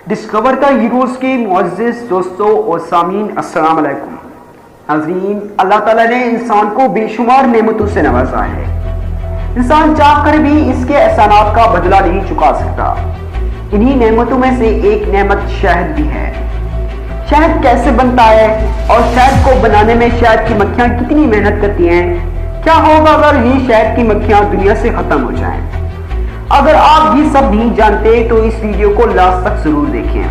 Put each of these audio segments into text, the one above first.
Discover کا heroes کے معزز دوستوں اور سامعین السلام علیکم۔ ناظرین، اللہ تعالیٰ نے انسان کو بے شمار نعمتوں سے نوازا ہے۔ انسان چاہ کر بھی اس کے احسانات کا بدلہ نہیں چکا سکتا۔ انہی نعمتوں میں سے ایک نعمت شہد بھی ہے۔ شہد کیسے بنتا ہے اور شہد کو بنانے میں شہد کی مکھیاں کتنی محنت کرتی ہیں؟ کیا ہوگا اگر یہ شہد کی مکھیاں دنیا سے ختم ہو جائیں؟ اگر آپ یہ سب نہیں جانتے تو اس ویڈیو کو لاسٹ تک ضرور دیکھیں۔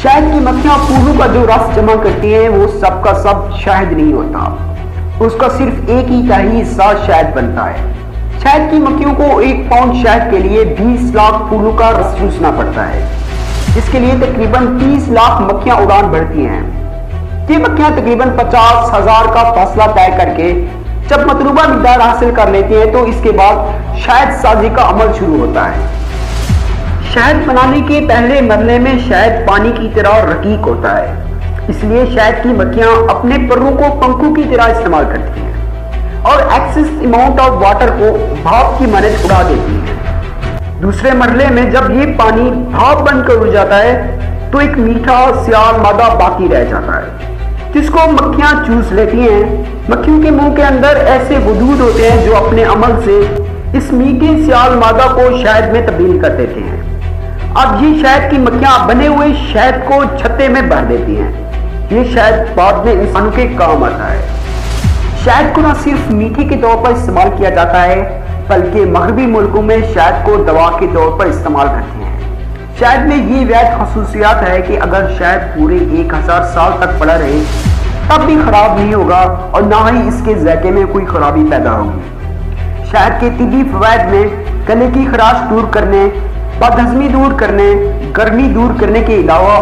شہد کی مکھیاں پھولوں کا جو رس جمع کرتی ہیں وہ سب کا سب شہد نہیں ہوتا، اس کا صرف ایک ہی تہی حصہ شہد بنتا ہے۔ شہد کی مکھیوں کو 1 پاؤنڈ شہد کے لیے 20 لاکھ پھولوں کا رس چوسنا پڑتا ہے، جس کے لیے تقریباً 30 لاکھ مکھیاں اڑان بھرتی ہیں۔ یہ مکھیاں تقریباً 50,000 کا فاصلہ طے کر کے جب مطلوبہ مقدار حاصل کر لیتی ہیں تو اس کے بعد شہد سازی کا عمل شروع ہوتا ہے۔ شہد بنانے کے پہلے مرحلے میں شہد پانی کی طرح رقیق ہوتا ہے، اس لیے شہد کی مکھیاں اپنے پروں کو پنکھوں کی طرح استعمال کرتی ہیں اور ایکسس اماؤنٹ آف واٹر کو بھاپ کی مانند اڑا دیتی ہیں۔ دوسرے مرحلے میں جب یہ پانی بھاپ بن کر اڑ جاتا ہے تو ایک میٹھا سیال مادہ باقی رہ جاتا ہے جس کو مکھیاں چوس لیتی ہیں۔ مکھیوں کے منہ کے اندر ایسے غدود ہوتے ہیں جو اپنے عمل سے اس میٹھے سیال مادہ کو شہد میں تبدیل کر دیتے ہیں۔ اب یہ شہد کی مکھیاں بنے ہوئے شہد کو چھتے میں بھر دیتی ہیں۔ یہ شہد بعد میں انسانوں کے کام آتا ہے۔ شہد کو نہ صرف میٹھے کے طور پر استعمال کیا جاتا ہے بلکہ مغربی ملکوں میں شہد کو دوا کے طور پر استعمال کرتے ہیں۔ شہد میں یہ وید خصوصیات ہے کہ اگر شہد پورے 1000 سال تک پڑا رہے تب بھی خراب نہیں ہوگا اور نہ ہی اس کے ذائقے میں کوئی خرابی پیدا ہوگی۔ شہد کے طبی فوائد میں گلے کی خراش دور کرنے، بد ہضمی دور کرنے، گرمی دور کرنے کے علاوہ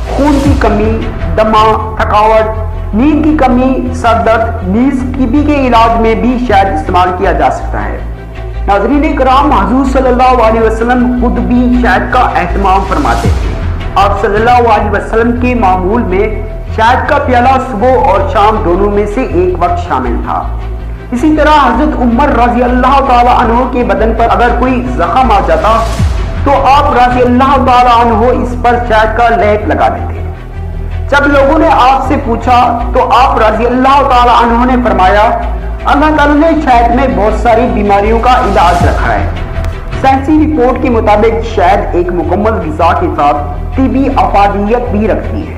خون کی کمی، دمہ، تھکاوٹ، نیند کی کمی، سر درد، نیز TB کے علاج میں بھی شہد استعمال کیا جا سکتا ہے۔ ناظرین کرام، حضور صلی اللہ علیہ وسلم خود بھی شہد کا اہتمام فرماتے تھے۔ آپ صلی اللہ علیہ وسلم کے معمول میں شہد کا پیالہ صبح اور شام دونوں میں سے ایک وقت شامل تھا۔ اسی طرح حضرت عمر رضی اللہ تعالی عنہ کے بدن پر اگر کوئی زخم آ جاتا تو آپ رضی اللہ تعالی عنہ اس پر شہد کا لیپ لگا دیتے۔ جب لوگوں نے آپ سے پوچھا تو آپ رضی اللہ تعالی عنہ نے فرمایا، اللہ تعالیٰ نے شہد میں بہت ساری بیماریوں کا علاج رکھا ہے۔ سائنسی رپورٹ کے مطابق شہد ایک مکمل غذا کے ساتھ طبی افادیت بھی رکھتی ہے۔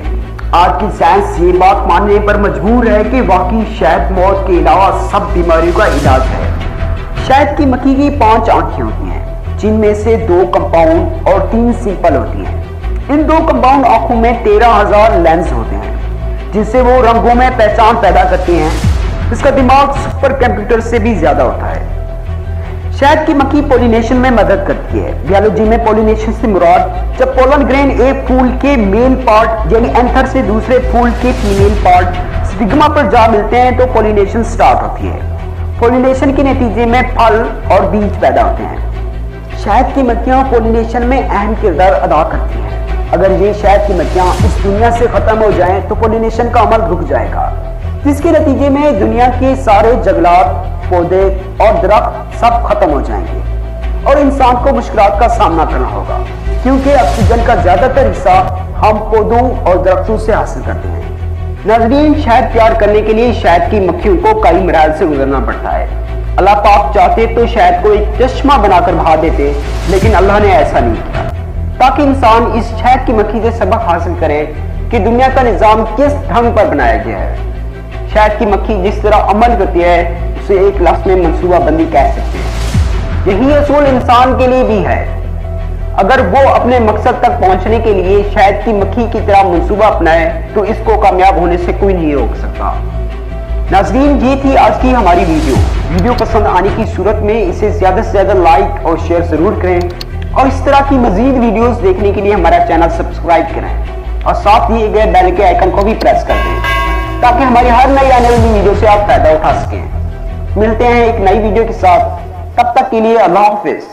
آج کی سائنس یہ بات ماننے پر مجبور ہے کہ واقعی شہد موت کے علاوہ سب بیماریوں کا علاج ہے۔ شہد کی مکھی کی 5 آنکھیں ہوتی ہیں جن میں سے 2 کمپاؤنڈ اور 3 سمپل ہوتی ہیں۔ ان 2 کمپاؤنڈ آنکھوں میں 13,000 لینز ہوتے ہیں جن سے وہ رنگوں میں پہچان پیدا کرتی ہیں۔ اس کا دماغ سپر کمپیوٹر سے بھی زیادہ ہوتا ہے۔ شہد کی مکھی پولینیشن میں مدد کرتی ہے۔ بیالوجی میں پولینیشن سے مراد جب پولن گرین ایک پھول کے میل پارٹ یعنی اینتھر سے دوسرے پھول کے فیمیل پارٹ سٹگما پر جا ملتے ہیں تو پولینیشن سٹارٹ ہوتی ہے۔ پولینیشن کے نتیجے میں پھل اور بیج پیدا ہوتے ہیں۔ شہد کی مکھیاں پولینیشن میں اہم کردار ادا کرتی ہیں۔ اگر یہ شہد کی مکھیاں اس دنیا سے ختم ہو جائیں تو پولینیشن کا عمل رک جائے گا، جس کے نتیجے میں دنیا کے سارے جنگلات، پودے اور درخت سب ختم ہو جائیں گے اور انسان کو مشکلات کا سامنا کرنا ہوگا، کیونکہ آکسیجن کا زیادہ تر حصہ ہم پودوں اور درختوں سے حاصل کرتے ہیں۔ ناظرین، شہد تیار کرنے کے لیے شہد کی مکھیوں کو کئی مراحل سے گزرنا پڑتا ہے۔ اللہ پاک چاہتے تو شہد کو ایک چشمہ بنا کر بہا دیتے، لیکن اللہ نے ایسا نہیں کیا تاکہ انسان اس شہد کی مکھی سے سبق حاصل کرے کہ دنیا کا نظام کس ڈھنگ پر بنایا گیا ہے۔ شہد کی مکھی جس طرح عمل کرتی ہے اسے ایک لفظ میں منصوبہ بندی کہہ سکتے ہیں۔ یہی اصول انسان کے لیے بھی ہے۔ اگر وہ اپنے مقصد تک پہنچنے کے لیے شہد کی مکھی کی طرح منصوبہ اپنائے تو اس کو کامیاب ہونے سے کوئی نہیں روک سکتا۔ ناظرین، یہ تھی آج کی ہماری ویڈیو پسند آنے کی صورت میں اسے زیادہ سے زیادہ لائک اور شیئر ضرور کریں اور اس طرح کی مزید ویڈیوز دیکھنے کے لیے ہمارا چینل سبسکرائب کریں اور ساتھ دیے گئے بیل کے آئیکن کو بھی پریس کر دیں تاکہ ہماری ہر نئی آنے والی ویڈیو سے آپ فائدہ اٹھا سکیں۔ ملتے ہیں ایک نئی ویڈیو کے ساتھ، تب تک کے لیے اللہ حافظ۔